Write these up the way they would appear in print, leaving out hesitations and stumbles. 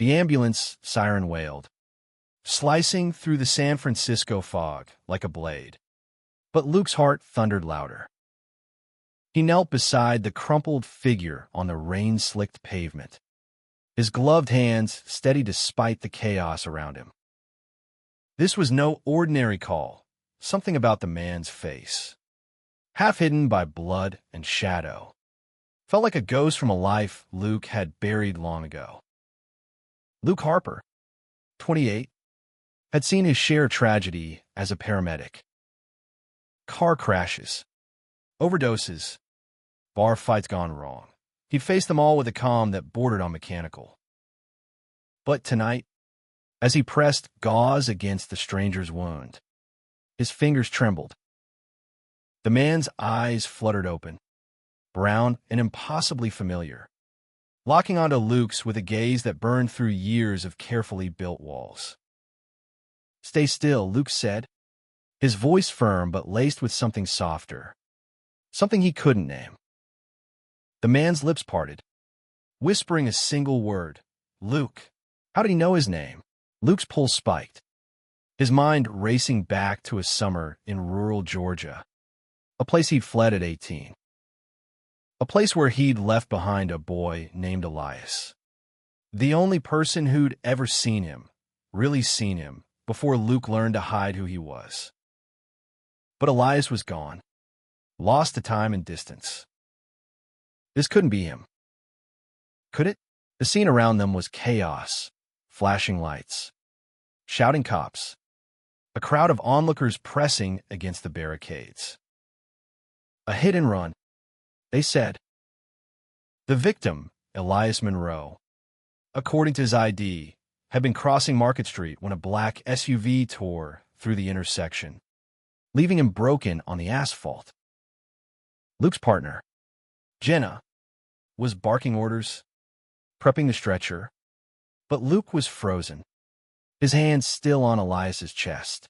The ambulance siren wailed, slicing through the San Francisco fog like a blade. But Luke's heart thundered louder. He knelt beside the crumpled figure on the rain-slicked pavement, his gloved hands steady despite the chaos around him. This was no ordinary call. Something about the man's face, half hidden by blood and shadow, felt like a ghost from a life Luke had buried long ago. Luke Harper, 28, had seen his share of tragedy as a paramedic. Car crashes, overdoses, bar fights gone wrong. He'd faced them all with a calm that bordered on mechanical. But tonight, as he pressed gauze against the stranger's wound, his fingers trembled. The man's eyes fluttered open, brown and impossibly familiar, locking onto Luke's with a gaze that burned through years of carefully built walls. "Stay still," Luke said, his voice firm but laced with something softer, something he couldn't name. The man's lips parted, whispering a single word, "Luke." How did he know his name? Luke's pulse spiked, his mind racing back to a summer in rural Georgia, a place he'd fled at 18. A place where he'd left behind a boy named Elias, the only person who'd ever seen him, really seen him, before Luke learned to hide who he was. But Elias was gone, lost to time and distance. This couldn't be him. Could it? The scene around them was chaos, flashing lights, shouting cops, a crowd of onlookers pressing against the barricades. A hit and run, they said. The victim, Elias Monroe, according to his ID, had been crossing Market Street when a black SUV tore through the intersection, leaving him broken on the asphalt. Luke's partner, Jenna, was barking orders, prepping the stretcher, but Luke was frozen, his hands still on Elias's chest,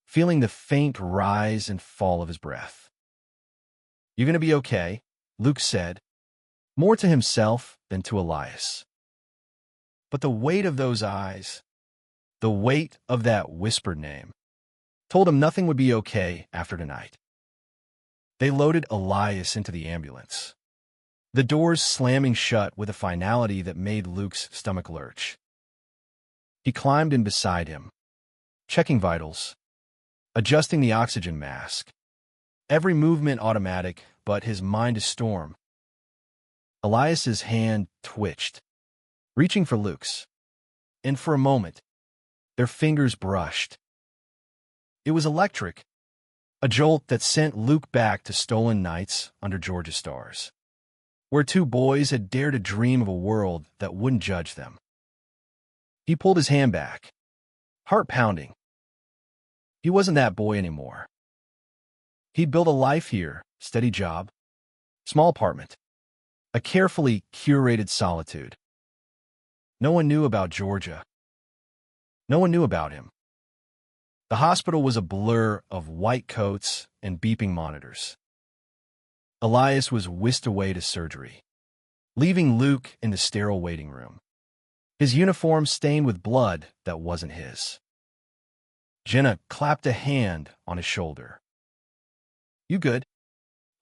feeling the faint rise and fall of his breath. "You're going to be okay," Luke said, more to himself than to Elias. But the weight of those eyes, the weight of that whispered name, told him nothing would be okay after tonight. They loaded Elias into the ambulance, the doors slamming shut with a finality that made Luke's stomach lurch. He climbed in beside him, checking vitals, adjusting the oxygen mask, every movement automatic, but his mind a storm. Elias's hand twitched, reaching for Luke's, and for a moment, their fingers brushed. It was electric, a jolt that sent Luke back to stolen nights under Georgia stars, where two boys had dared to dream of a world that wouldn't judge them. He pulled his hand back, heart pounding. He wasn't that boy anymore. He'd built a life here, steady job, small apartment, a carefully curated solitude. No one knew about Georgia. No one knew about him. The hospital was a blur of white coats and beeping monitors. Elias was whisked away to surgery, leaving Luke in the sterile waiting room, his uniform stained with blood that wasn't his. Jenna clapped a hand on his shoulder. "You good,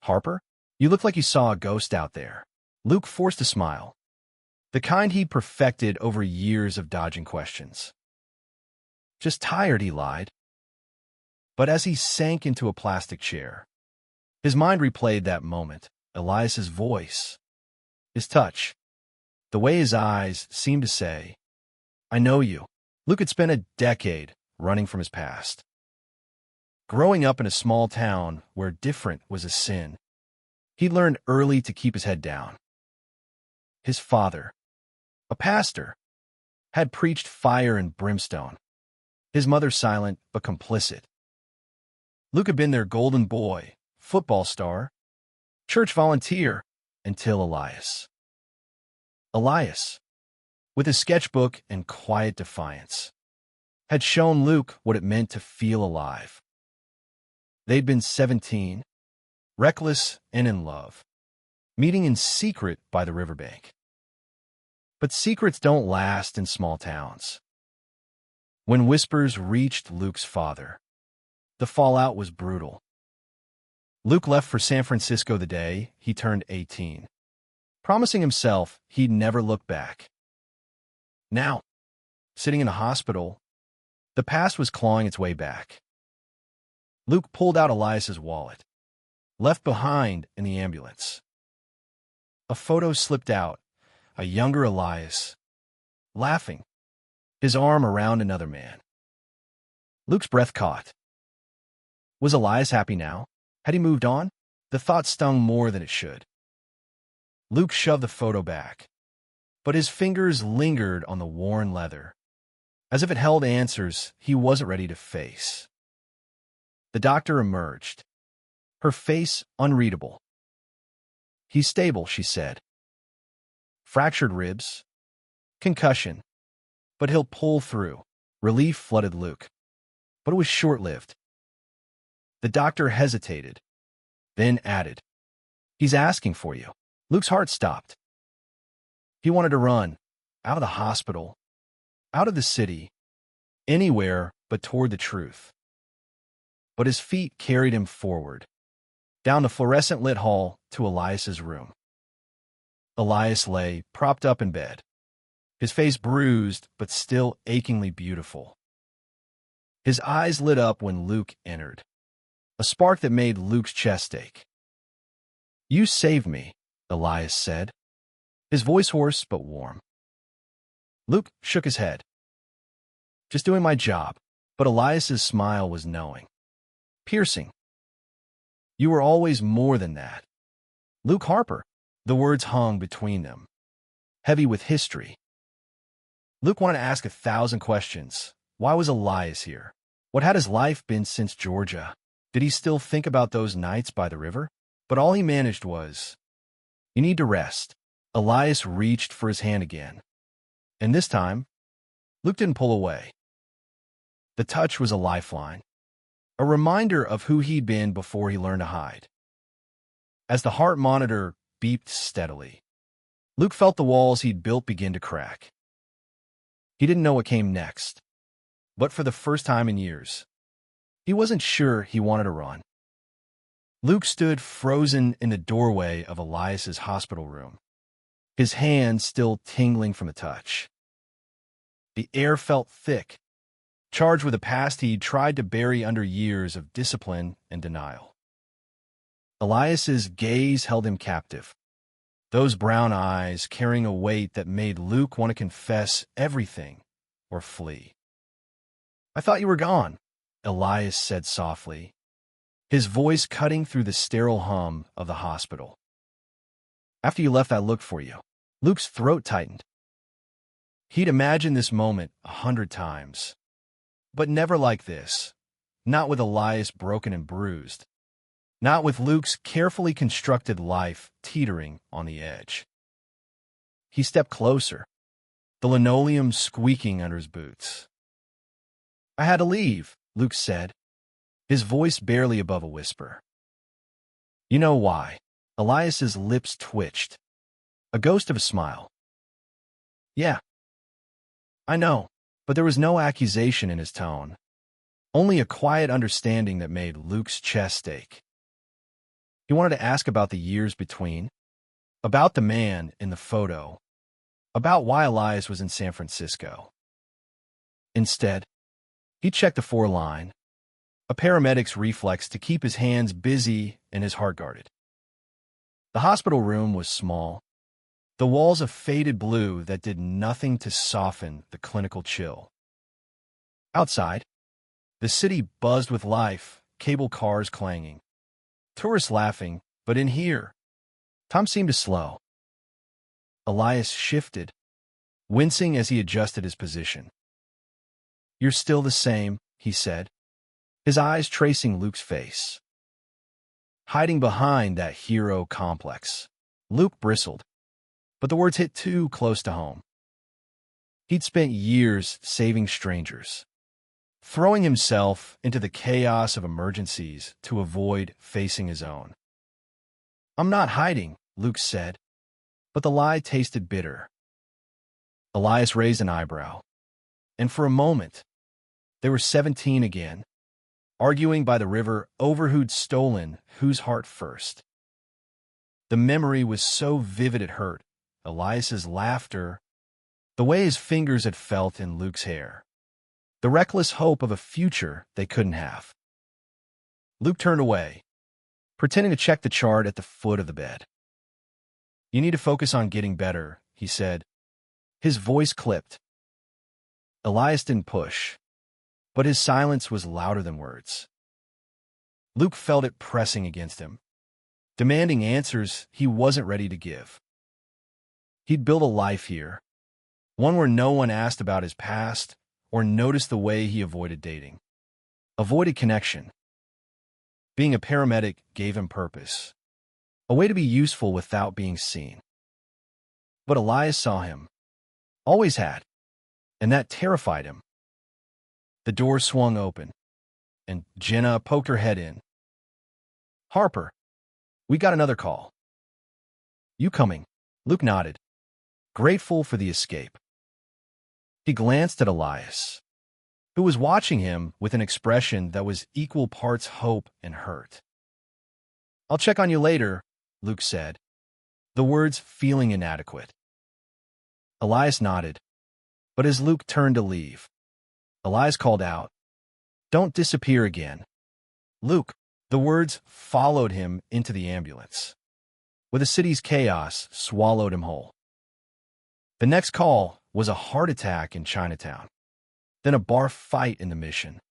Harper? You look like you saw a ghost out there." Luke forced a smile, the kind he'd perfected over years of dodging questions. "Just tired," he lied. But as he sank into a plastic chair, his mind replayed that moment, Elias's voice, his touch, the way his eyes seemed to say, "I know you." Luke had spent a decade running from his past. Growing up in a small town where different was a sin, he learned early to keep his head down. His father, a pastor, had preached fire and brimstone, his mother silent but complicit. Luke had been their golden boy, football star, church volunteer, until Elias. Elias, with his sketchbook and quiet defiance, had shown Luke what it meant to feel alive. They'd been 17, reckless and in love, meeting in secret by the riverbank. But secrets don't last in small towns. When whispers reached Luke's father, the fallout was brutal. Luke left for San Francisco the day he turned 18, promising himself he'd never look back. Now, sitting in a hospital, the past was clawing its way back. Luke pulled out Elias's wallet, left behind in the ambulance. A photo slipped out, a younger Elias, laughing, his arm around another man. Luke's breath caught. Was Elias happy now? Had he moved on? The thought stung more than it should. Luke shoved the photo back, but his fingers lingered on the worn leather, as if it held answers he wasn't ready to face. The doctor emerged, her face unreadable. "He's stable," she said. "Fractured ribs, concussion, but he'll pull through." Relief flooded Luke, but it was short-lived. The doctor hesitated, then added, "He's asking for you." Luke's heart stopped. He wanted to run, out of the hospital, out of the city, anywhere but toward the truth. But his feet carried him forward, down the fluorescent-lit hall to Elias's room. Elias lay, propped up in bed, his face bruised but still achingly beautiful. His eyes lit up when Luke entered, a spark that made Luke's chest ache. "You saved me," Elias said, his voice hoarse but warm. Luke shook his head. "Just doing my job," but Elias's smile was knowing, piercing. "You were always more than that." Luke Harper. The words hung between them, heavy with history. Luke wanted to ask 1,000 questions. Why was Elias here? What had his life been since Georgia? Did he still think about those nights by the river? But all he managed was, "You need to rest." Elias reached for his hand again, and this time, Luke didn't pull away. The touch was a lifeline, a reminder of who he'd been before he learned to hide. As the heart monitor beeped steadily, Luke felt the walls he'd built begin to crack. He didn't know what came next, but for the first time in years, he wasn't sure he wanted to run. Luke stood frozen in the doorway of Elias's hospital room, his hands still tingling from the touch. The air felt thick, charged with a past he'd tried to bury under years of discipline and denial. Elias's gaze held him captive, those brown eyes carrying a weight that made Luke want to confess everything or flee. "I thought you were gone," Elias said softly, his voice cutting through the sterile hum of the hospital. "After you left, I looked for you." Luke's throat tightened. He'd imagined this moment 100 times, but never like this, not with Elias broken and bruised, not with Luke's carefully constructed life teetering on the edge. He stepped closer, the linoleum squeaking under his boots. "I had to leave," Luke said, his voice barely above a whisper. "You know why?" Elias's lips twitched, a ghost of a smile. "Yeah, I know," but there was no accusation in his tone, only a quiet understanding that made Luke's chest ache. He wanted to ask about the years between, about the man in the photo, about why Elias was in San Francisco. Instead, he checked the 4-line, a paramedic's reflex to keep his hands busy and his heart guarded. The hospital room was small, the walls a faded blue that did nothing to soften the clinical chill. Outside, the city buzzed with life, cable cars clanging, tourists laughing, but in here, time seemed to slow. Elias shifted, wincing as he adjusted his position. "You're still the same," he said, his eyes tracing Luke's face. Hiding behind that hero complex, Luke bristled, but the words hit too close to home. He'd spent years saving strangers, throwing himself into the chaos of emergencies to avoid facing his own. "I'm not hiding," Luke said, but the lie tasted bitter. Elias raised an eyebrow, and for a moment, they were 17 again, arguing by the river over who'd stolen whose heart first. The memory was so vivid it hurt. Elias's laughter, the way his fingers had felt in Luke's hair, the reckless hope of a future they couldn't have. Luke turned away, pretending to check the chart at the foot of the bed. "You need to focus on getting better," he said. His voice clipped. Elias didn't push, but his silence was louder than words. Luke felt it pressing against him, demanding answers he wasn't ready to give. He'd built a life here, one where no one asked about his past or noticed the way he avoided dating, avoided connection. Being a paramedic gave him purpose, a way to be useful without being seen. But Elias saw him, always had, and that terrified him. The door swung open, and Jenna poked her head in. "Harper, we got another call." "You coming?" Luke nodded, grateful for the escape. He glanced at Elias, who was watching him with an expression that was equal parts hope and hurt. "I'll check on you later," Luke said, the words feeling inadequate. Elias nodded, but as Luke turned to leave, Elias called out, "Don't disappear again." "Luke." The words followed him into the ambulance, where the city's chaos swallowed him whole. The next call was a heart attack in Chinatown, then a bar fight in the Mission.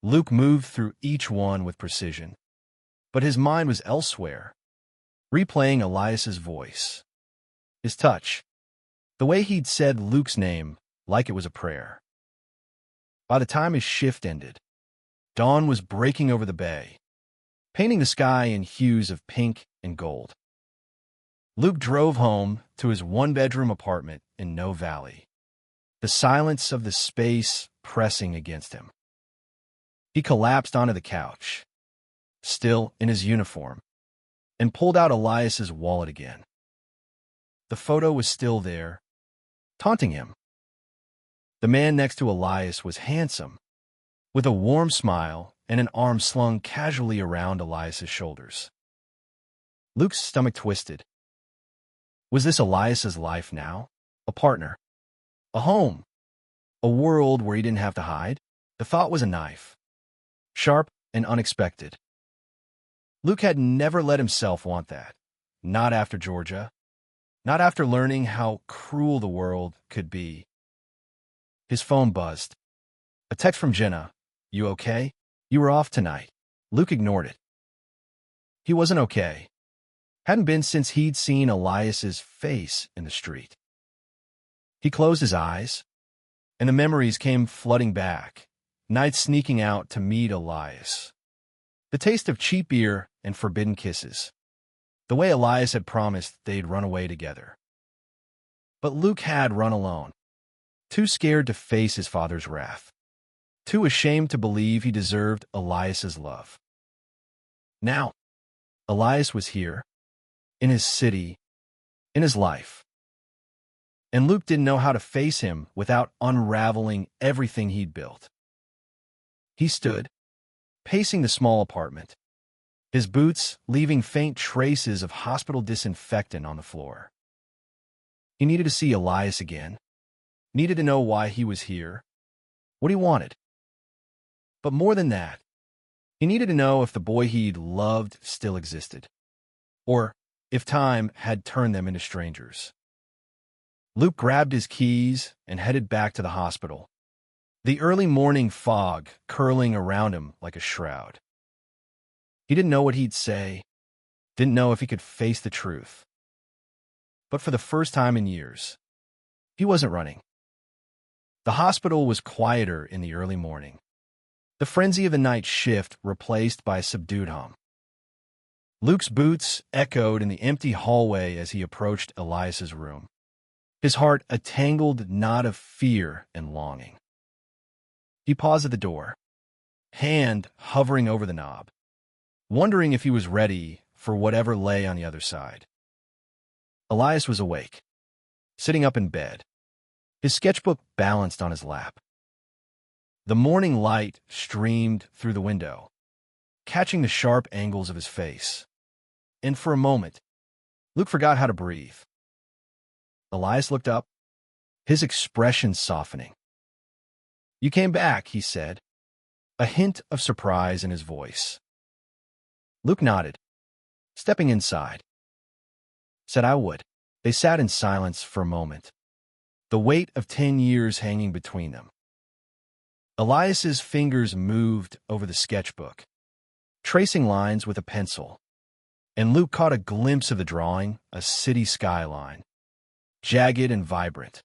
Luke moved through each one with precision, but his mind was elsewhere, replaying Elias's voice, his touch, the way he'd said Luke's name like it was a prayer. By the time his shift ended, dawn was breaking over the bay, painting the sky in hues of pink and gold. Luke drove home to his one-bedroom apartment in No Valley, the silence of the space pressing against him. He collapsed onto the couch, still in his uniform, and pulled out Elias's wallet again. The photo was still there, taunting him. The man next to Elias was handsome, with a warm smile and an arm slung casually around Elias's shoulders. Luke's stomach twisted. Was this Elias's life now? A partner? A home? A world where he didn't have to hide? The thought was a knife, sharp and unexpected. Luke had never let himself want that, not after Georgia, not after learning how cruel the world could be. His phone buzzed. A text from Jenna. "You okay? You were off tonight." Luke ignored it. He wasn't okay. Hadn't been since he'd seen Elias's face in the street. He closed his eyes, and the memories came flooding back, nights sneaking out to meet Elias. The taste of cheap beer and forbidden kisses. The way Elias had promised they'd run away together. But Luke had run alone, too scared to face his father's wrath, too ashamed to believe he deserved Elias's love. Now, Elias was here, in his city, in his life. And Luke didn't know how to face him without unraveling everything he'd built. He stood, pacing the small apartment, his boots leaving faint traces of hospital disinfectant on the floor. He needed to see Elias again, needed to know why he was here, what he wanted. But more than that, he needed to know if the boy he'd loved still existed, or if time had turned them into strangers. Luke grabbed his keys and headed back to the hospital, the early morning fog curling around him like a shroud. He didn't know what he'd say, didn't know if he could face the truth. But for the first time in years, he wasn't running. The hospital was quieter in the early morning, the frenzy of the night shift replaced by a subdued hum. Luke's boots echoed in the empty hallway as he approached Elias's room, his heart a tangled knot of fear and longing. He paused at the door, hand hovering over the knob, wondering if he was ready for whatever lay on the other side. Elias was awake, sitting up in bed, His sketchbook balanced on his lap. The morning light streamed through the window, catching the sharp angles of his face. And for a moment, Luke forgot how to breathe. Elias looked up, his expression softening. "You came back," he said, a hint of surprise in his voice. Luke nodded, stepping inside. Said I would. They sat in silence for a moment, the weight of 10 years hanging between them. Elias's fingers moved over the sketchbook, tracing lines with a pencil, and Luke caught a glimpse of the drawing, a city skyline, jagged and vibrant,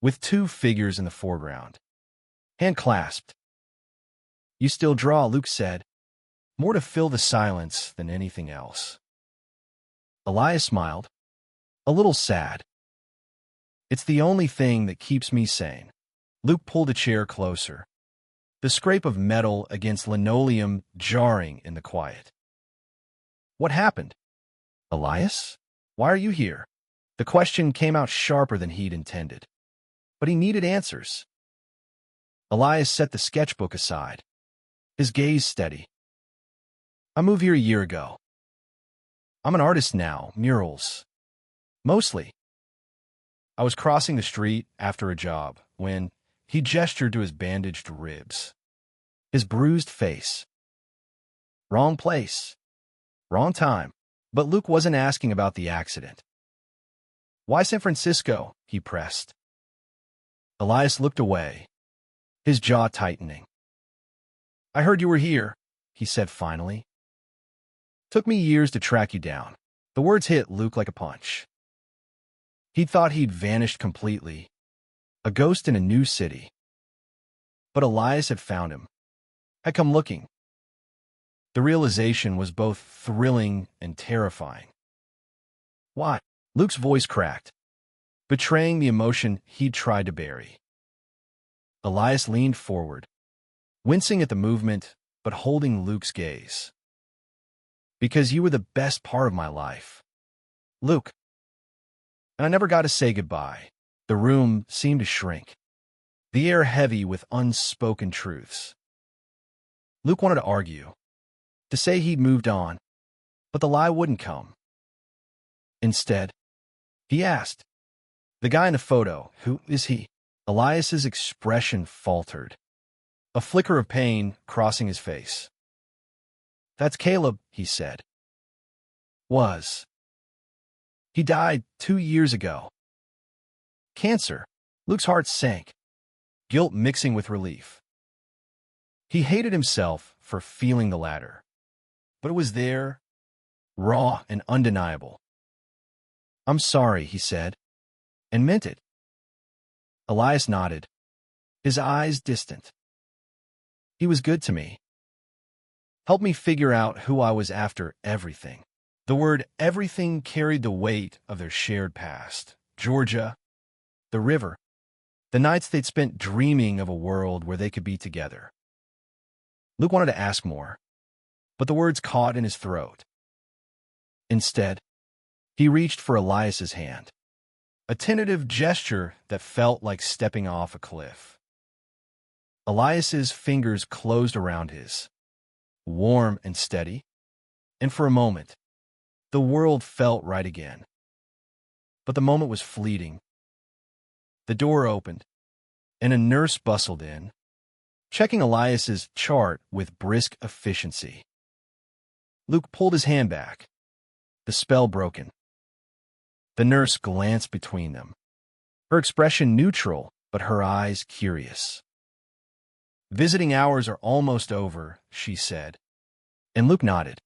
with two figures in the foreground, hand-clasped. "You still draw," Luke said, more to fill the silence than anything else. Elias smiled, a little sad. "It's the only thing that keeps me sane." Luke pulled a chair closer, the scrape of metal against linoleum jarring in the quiet. "What happened?" "Elias? Why are you here?" The question came out sharper than he'd intended, but he needed answers. Elias set the sketchbook aside, his gaze steady. "I moved here a year ago. I'm an artist now, murals. Mostly. I was crossing the street after a job when he gestured to his bandaged ribs, his bruised face. Wrong place. Wrong time." But Luke wasn't asking about the accident. "Why San Francisco?" he pressed. Elias looked away, his jaw tightening. "I heard you were here," he said finally. "Took me years to track you down." The words hit Luke like a punch. He thought he'd vanished completely, a ghost in a new city. But Elias had found him, had come looking. The realization was both thrilling and terrifying. "Why?" Luke's voice cracked, betraying the emotion he'd tried to bury. Elias leaned forward, wincing at the movement, but holding Luke's gaze. "Because you were the best part of my life, Luke. And I never got to say goodbye." The room seemed to shrink, the air heavy with unspoken truths. Luke wanted to argue, to say he'd moved on, but the lie wouldn't come. Instead, he asked, "The guy in the photo, who is he?" Elias's expression faltered, a flicker of pain crossing his face. "That's Caleb," he said. "Was. He died 2 years ago. Cancer." Luke's heart sank, guilt mixing with relief. He hated himself for feeling the latter, but it was there, raw and undeniable. "I'm sorry," he said, and meant it. Elias nodded, his eyes distant. "He was good to me. Helped me figure out who I was after everything." The word everything carried the weight of their shared past. Georgia, the river, the nights they'd spent dreaming of a world where they could be together. Luke wanted to ask more, but the words caught in his throat. Instead, he reached for Elias's hand, a tentative gesture that felt like stepping off a cliff. Elias's fingers closed around his, warm and steady, and for a moment, the world felt right again. But the moment was fleeting. The door opened, and a nurse bustled in, checking Elias's chart with brisk efficiency. Luke pulled his hand back, the spell broken. The nurse glanced between them, her expression neutral, but her eyes curious. "Visiting hours are almost over," she said, and Luke nodded,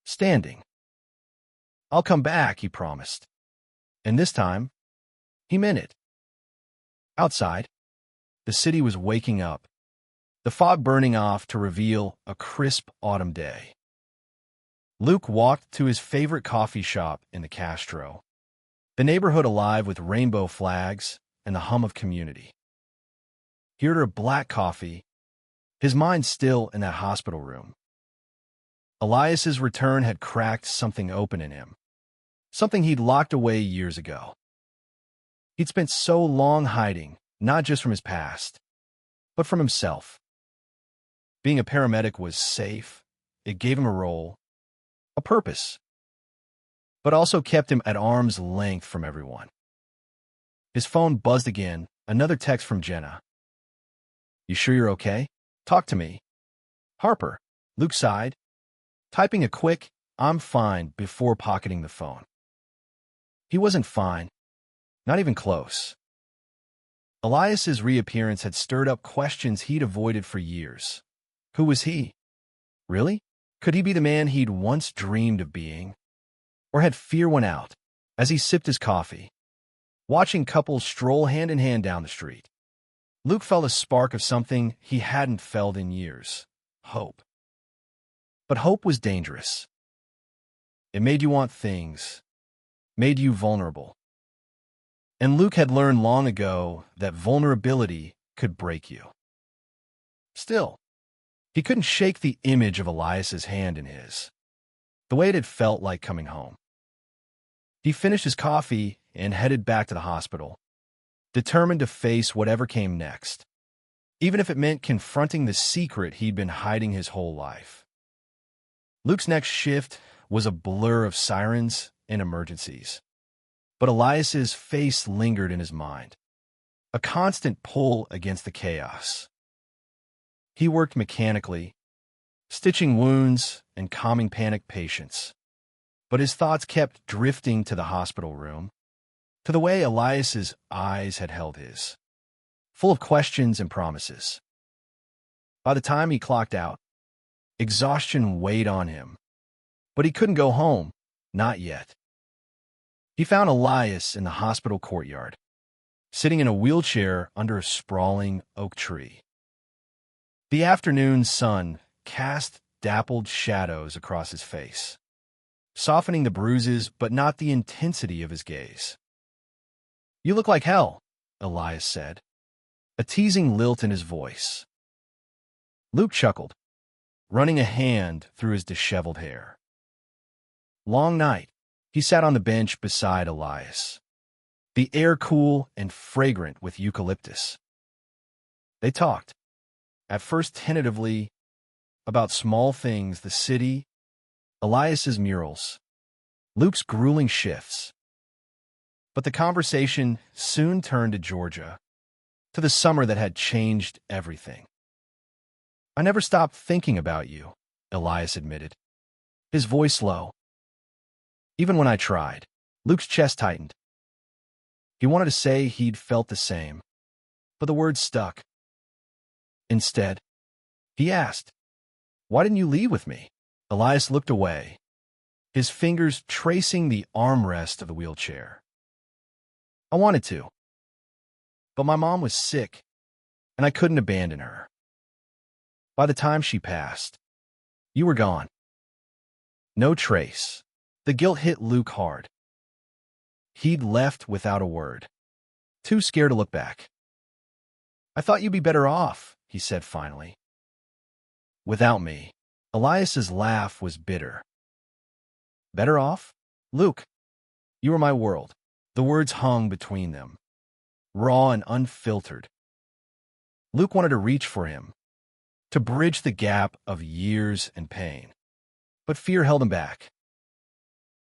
standing. "I'll come back," he promised. And this time, he meant it. Outside, the city was waking up, the fog burning off to reveal a crisp autumn day. Luke walked to his favorite coffee shop in the Castro, the neighborhood alive with rainbow flags and the hum of community. He ordered a black coffee, his mind still in that hospital room. Elias's return had cracked something open in him, something he'd locked away years ago. He'd spent so long hiding, not just from his past, but from himself. Being a paramedic was safe. It gave him a role, a purpose, but also kept him at arm's length from everyone. His phone buzzed again, another text from Jenna. "You sure you're okay? Talk to me." "Harper." Luke sighed, typing a quick, "I'm fine," before pocketing the phone. He wasn't fine, not even close. Elias's reappearance had stirred up questions he'd avoided for years. Who was he? Really? Could he be the man he'd once dreamed of being? Or had fear won out as he sipped his coffee, watching couples stroll hand in hand down the street? Luke felt a spark of something he hadn't felt in years: hope. But hope was dangerous. It made you want things, made you vulnerable. And Luke had learned long ago that vulnerability could break you. Still, he couldn't shake the image of Elias's hand in his, the way it had felt like coming home. He finished his coffee and headed back to the hospital, determined to face whatever came next, even if it meant confronting the secret he'd been hiding his whole life. Luke's next shift was a blur of sirens and emergencies. But Elias's face lingered in his mind, a constant pull against the chaos. He worked mechanically, stitching wounds and calming panicked patients. But his thoughts kept drifting to the hospital room, to the way Elias's eyes had held his, full of questions and promises. By the time he clocked out, exhaustion weighed on him. But he couldn't go home, not yet. He found Elias in the hospital courtyard, sitting in a wheelchair under a sprawling oak tree. The afternoon sun cast dappled shadows across his face, softening the bruises but not the intensity of his gaze. "You look like hell," Elias said, a teasing lilt in his voice. Luke chuckled, running a hand through his disheveled hair. Long night. He sat on the bench beside Elias, the air cool and fragrant with eucalyptus. They talked, at first tentatively, about small things: the city, Elias's murals, Luke's grueling shifts. But the conversation soon turned to Georgia, to the summer that had changed everything. "I never stopped thinking about you," Elias admitted, his voice low. "Even when I tried." Luke's chest tightened. He wanted to say he'd felt the same, but the words stuck. Instead, he asked, "Why didn't you leave with me?" Elias looked away, his fingers tracing the armrest of the wheelchair. "I wanted to. But my mom was sick, and I couldn't abandon her. By the time she passed, you were gone. No trace." The guilt hit Luke hard. He'd left without a word, too scared to look back. "I thought you'd be better off," he said finally. "Without me." Elias's laugh was bitter. "Better off? Luke, you were my world." The words hung between them, raw and unfiltered. Luke wanted to reach for him, to bridge the gap of years and pain. But fear held him back.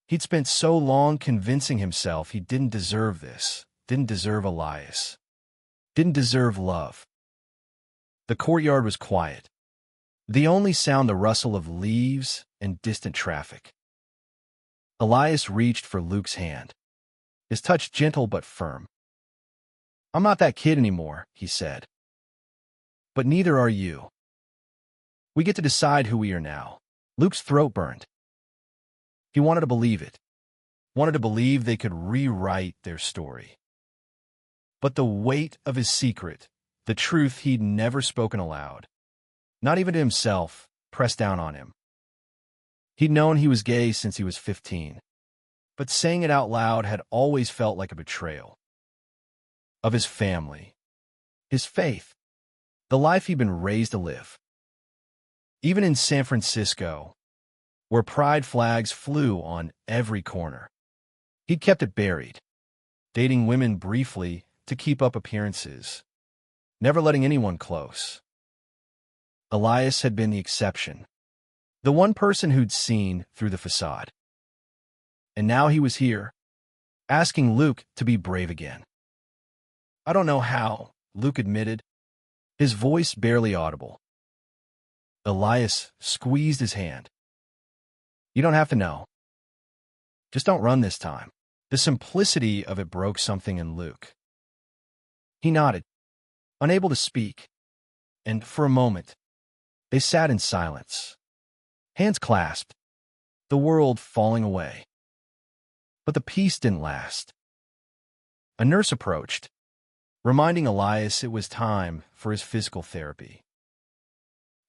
He'd spent so long convincing himself he didn't deserve this, didn't deserve Elias, didn't deserve love. The courtyard was quiet, the only sound the rustle of leaves and distant traffic. Elias reached for Luke's hand, his touch gentle but firm. "I'm not that kid anymore," he said. "But neither are you. We get to decide who we are now." Luke's throat burned. He wanted to believe it, wanted to believe they could rewrite their story. But the weight of his secret, the truth he'd never spoken aloud, not even to himself, pressed down on him. He'd known he was gay since he was 15, but saying it out loud had always felt like a betrayal. Of his family, his faith, the life he'd been raised to live. Even in San Francisco, where pride flags flew on every corner, he'd kept it buried, dating women briefly to keep up appearances, never letting anyone close. Elias had been the exception, the one person who'd seen through the facade. And now he was here, asking Luke to be brave again. "I don't know how," Luke admitted, his voice barely audible. Elias squeezed his hand. "You don't have to know. Just don't run this time." The simplicity of it broke something in Luke. He nodded, unable to speak, and for a moment, they sat in silence, hands clasped, the world falling away. But the peace didn't last. A nurse approached, reminding Elias it was time for his physical therapy.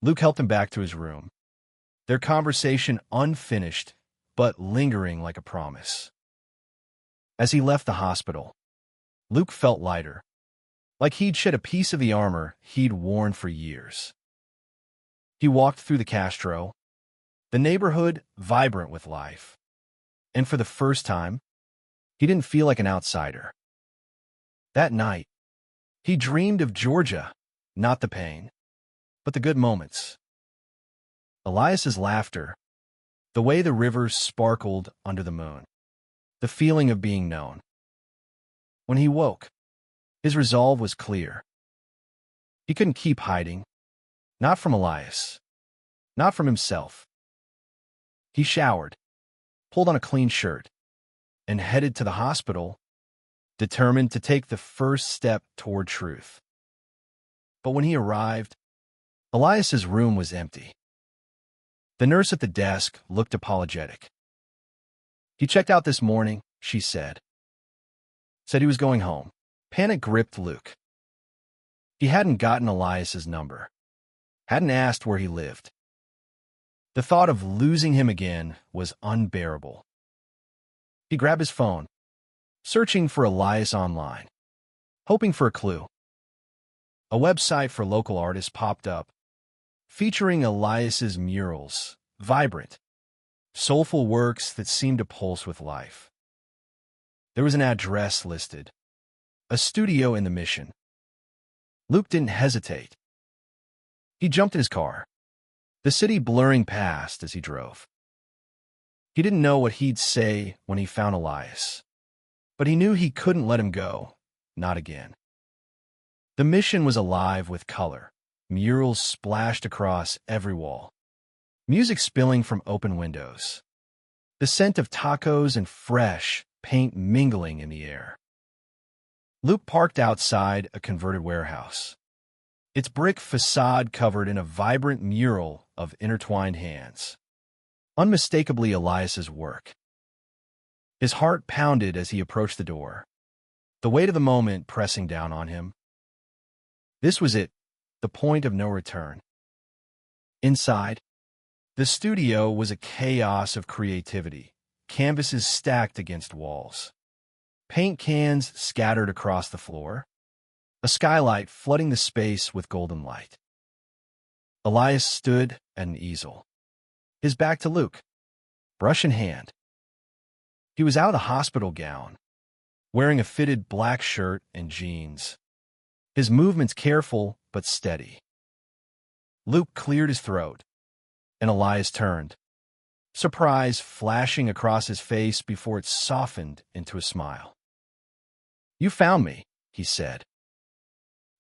Luke helped him back to his room, their conversation unfinished but lingering like a promise. As he left the hospital, Luke felt lighter, like he'd shed a piece of the armor he'd worn for years. He walked through the Castro, the neighborhood vibrant with life, and for the first time, he didn't feel like an outsider. That night, he dreamed of Georgia, not the pain, but the good moments. Elias's laughter, the way the rivers sparkled under the moon, the feeling of being known. When he woke, his resolve was clear. He couldn't keep hiding, not from Elias, not from himself. He showered, pulled on a clean shirt, and headed to the hospital, determined to take the first step toward truth. But when he arrived, Elias's room was empty. The nurse at the desk looked apologetic. "He checked out this morning," she said. Said he was going home. Panic gripped Luke. He hadn't gotten Elias's number, hadn't asked where he lived. The thought of losing him again was unbearable. He grabbed his phone, searching for Elias online, hoping for a clue. A website for local artists popped up, featuring Elias's murals, vibrant, soulful works that seemed to pulse with life. There was an address listed, a studio in the Mission. Luke didn't hesitate. He jumped in his car, the city blurring past as he drove. He didn't know what he'd say when he found Elias, but he knew he couldn't let him go, not again. The Mission was alive with color, murals splashed across every wall, music spilling from open windows, the scent of tacos and fresh paint mingling in the air. Luke parked outside a converted warehouse, its brick facade covered in a vibrant mural of intertwined hands, unmistakably Elias's work. His heart pounded as he approached the door, the weight of the moment pressing down on him. This was it, the point of no return. Inside, the studio was a chaos of creativity, canvases stacked against walls, paint cans scattered across the floor, a skylight flooding the space with golden light. Elias stood at an easel, his back to Luke, brush in hand. He was out of the hospital gown, wearing a fitted black shirt and jeans, his movements careful but steady. Luke cleared his throat, and Elias turned, surprise flashing across his face before it softened into a smile. "You found me," he said.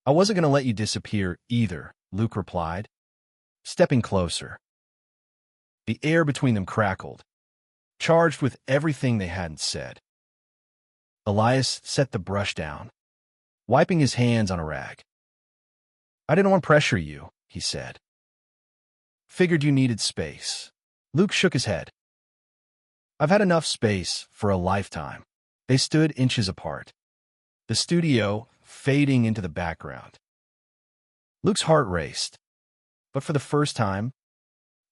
"I wasn't going to let you disappear either," Luke replied, stepping closer. The air between them crackled, charged with everything they hadn't said. Elias set the brush down, wiping his hands on a rag. "I didn't want to pressure you," he said. "Figured you needed space." Luke shook his head. "I've had enough space for a lifetime." They stood inches apart, the studio fading into the background. Luke's heart raced, but for the first time,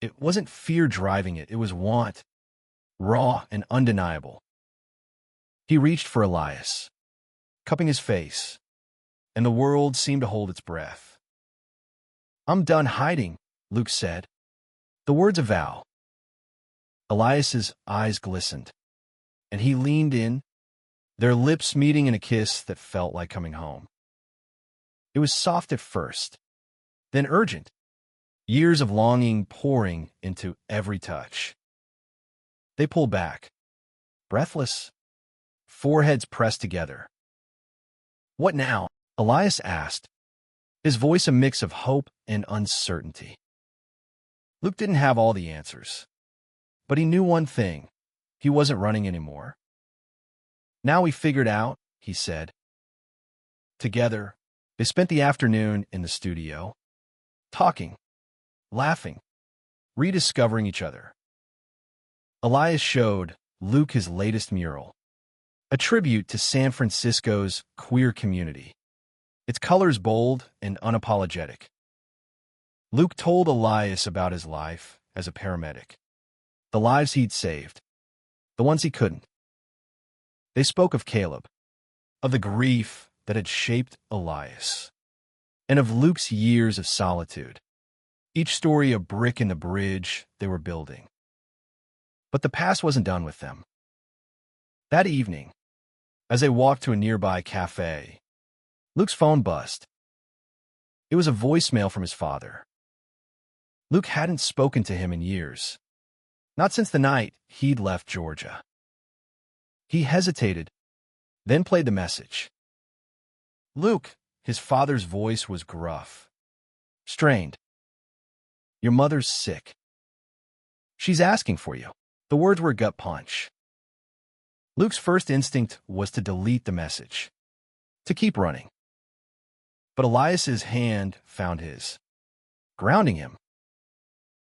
it wasn't fear driving it, it was want, raw and undeniable. He reached for Elias, cupping his face, and the world seemed to hold its breath. "I'm done hiding," Luke said, the words a vow. Elias's eyes glistened, and he leaned in, their lips meeting in a kiss that felt like coming home. It was soft at first, then urgent, years of longing pouring into every touch. They pulled back, breathless, foreheads pressed together. "What now?" Elias asked, his voice a mix of hope and uncertainty. Luke didn't have all the answers, but he knew one thing: he wasn't running anymore. "Now we figured out," he said. Together, they spent the afternoon in the studio, talking, laughing, rediscovering each other. Elias showed Luke his latest mural, a tribute to San Francisco's queer community, its colors bold and unapologetic. Luke told Elias about his life as a paramedic, the lives he'd saved, the ones he couldn't. They spoke of Caleb, of the grief that had shaped Elias, and of Luke's years of solitude, each story a brick in the bridge they were building. But the past wasn't done with them. That evening, as they walked to a nearby cafe, Luke's phone buzzed. It was a voicemail from his father. Luke hadn't spoken to him in years, not since the night he'd left Georgia. He hesitated, then played the message. "Luke," his father's voice was gruff, strained. "Your mother's sick. She's asking for you." The words were a gut punch. Luke's first instinct was to delete the message, to keep running. But Elias's hand found his, grounding him.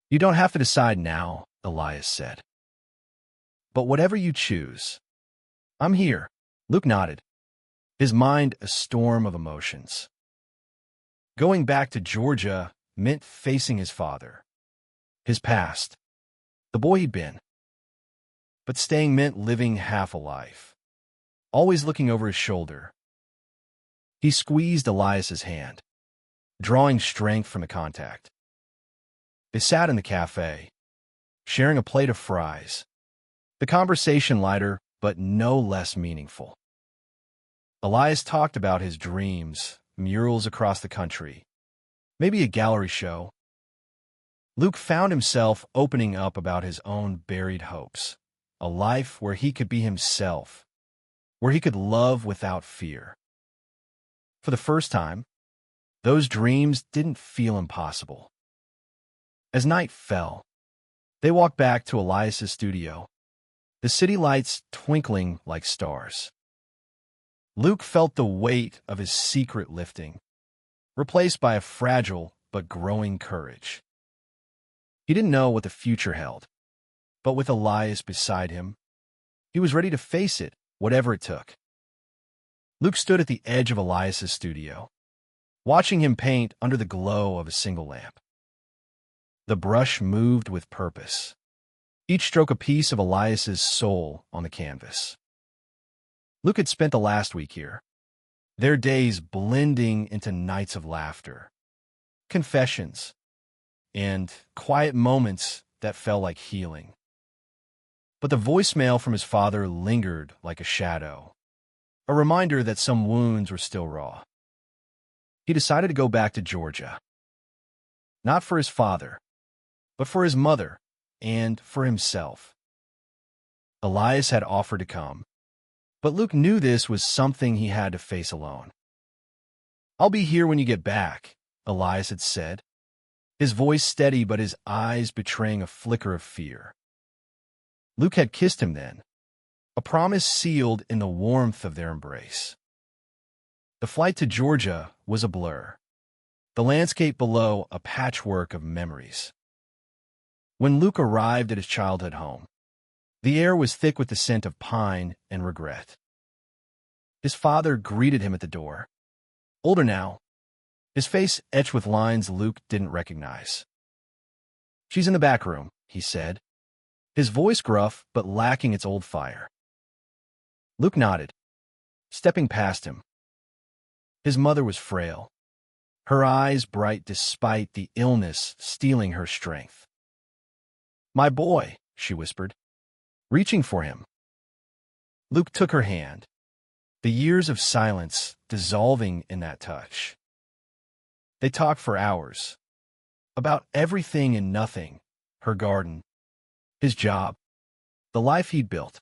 "You don't have to decide now," Elias said. "But whatever you choose, I'm here." Luke nodded, his mind a storm of emotions. Going back to Georgia meant facing his father, his past, the boy he'd been. But staying meant living half a life, always looking over his shoulder. He squeezed Elias's hand, drawing strength from the contact. They sat in the cafe, sharing a plate of fries, the conversation lighter but no less meaningful. Elias talked about his dreams, murals across the country, maybe a gallery show. Luke found himself opening up about his own buried hopes, a life where he could be himself, where he could love without fear. For the first time, those dreams didn't feel impossible. As night fell, they walked back to Elias's studio, the city lights twinkling like stars. Luke felt the weight of his secret lifting, replaced by a fragile but growing courage. He didn't know what the future held, but with Elias beside him, he was ready to face it, whatever it took. Luke stood at the edge of Elias's studio, watching him paint under the glow of a single lamp. The brush moved with purpose, each stroke a piece of Elias's soul on the canvas. Luke had spent the last week here, their days blending into nights of laughter, confessions, and quiet moments that felt like healing. But the voicemail from his father lingered like a shadow, a reminder that some wounds were still raw. He decided to go back to Georgia, not for his father, but for his mother and for himself. Elias had offered to come, but Luke knew this was something he had to face alone. "I'll be here when you get back," Elias had said, his voice steady but his eyes betraying a flicker of fear. Luke had kissed him then, a promise sealed in the warmth of their embrace. The flight to Georgia was a blur, the landscape below a patchwork of memories. When Luke arrived at his childhood home, the air was thick with the scent of pine and regret. His father greeted him at the door, older now, his face etched with lines Luke didn't recognize. "She's in the back room," he said, his voice gruff but lacking its old fire. Luke nodded, stepping past him. His mother was frail, her eyes bright despite the illness stealing her strength. "My boy," she whispered, reaching for him. Luke took her hand, the years of silence dissolving in that touch. They talked for hours, about everything and nothing, her garden, his job, the life he'd built.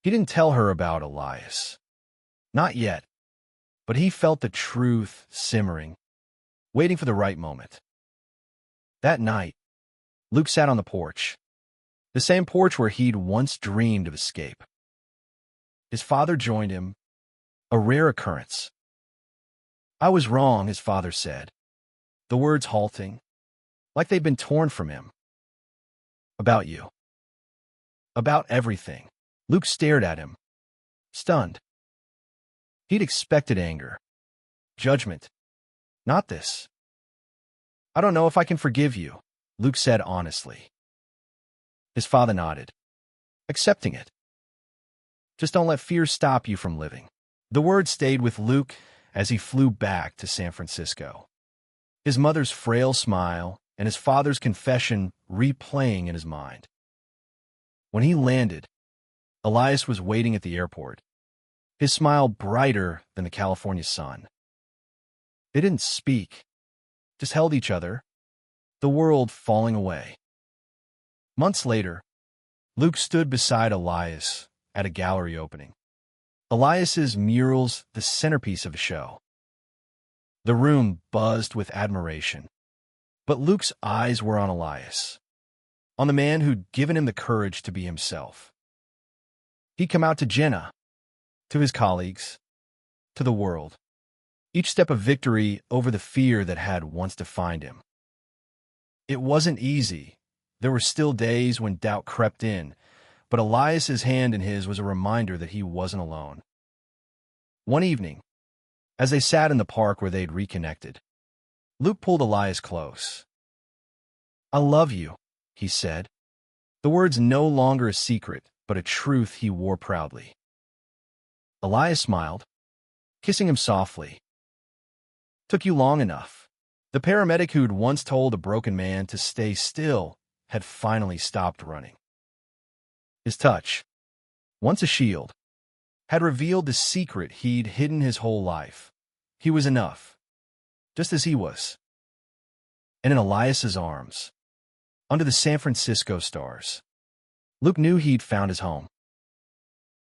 He didn't tell her about Elias. Not yet, but he felt the truth simmering, waiting for the right moment. That night, Luke sat on the porch, the same porch where he'd once dreamed of escape. His father joined him, a rare occurrence. "I was wrong," his father said, the words halting, like they'd been torn from him. "About you. About everything." Luke stared at him, stunned. He'd expected anger, judgment. Not this. "I don't know if I can forgive you," Luke said honestly. His father nodded, accepting it. "Just don't let fear stop you from living." The word stayed with Luke as he flew back to San Francisco. His mother's frail smile and his father's confession replaying in his mind. When he landed, Elias was waiting at the airport, his smile brighter than the California sun. They didn't speak, just held each other, the world falling away. Months later, Luke stood beside Elias at a gallery opening. Elias's mural's the centerpiece of the show. The room buzzed with admiration, but Luke's eyes were on Elias, on the man who'd given him the courage to be himself. He'd come out to Jenna, to his colleagues, to the world, each step of victory over the fear that had once defined him. It wasn't easy. There were still days when doubt crept in, but Elias's hand in his was a reminder that he wasn't alone. One evening, as they sat in the park where they'd reconnected, Luke pulled Elias close. "I love you," he said, the words no longer a secret, but a truth he wore proudly. Elias smiled, kissing him softly. "Took you long enough." The paramedic who'd once told a broken man to stay still had finally stopped running. His touch, once a shield, had revealed the secret he'd hidden his whole life. He was enough, just as he was. And in Elias's arms, under the San Francisco stars, Luke knew he'd found his home.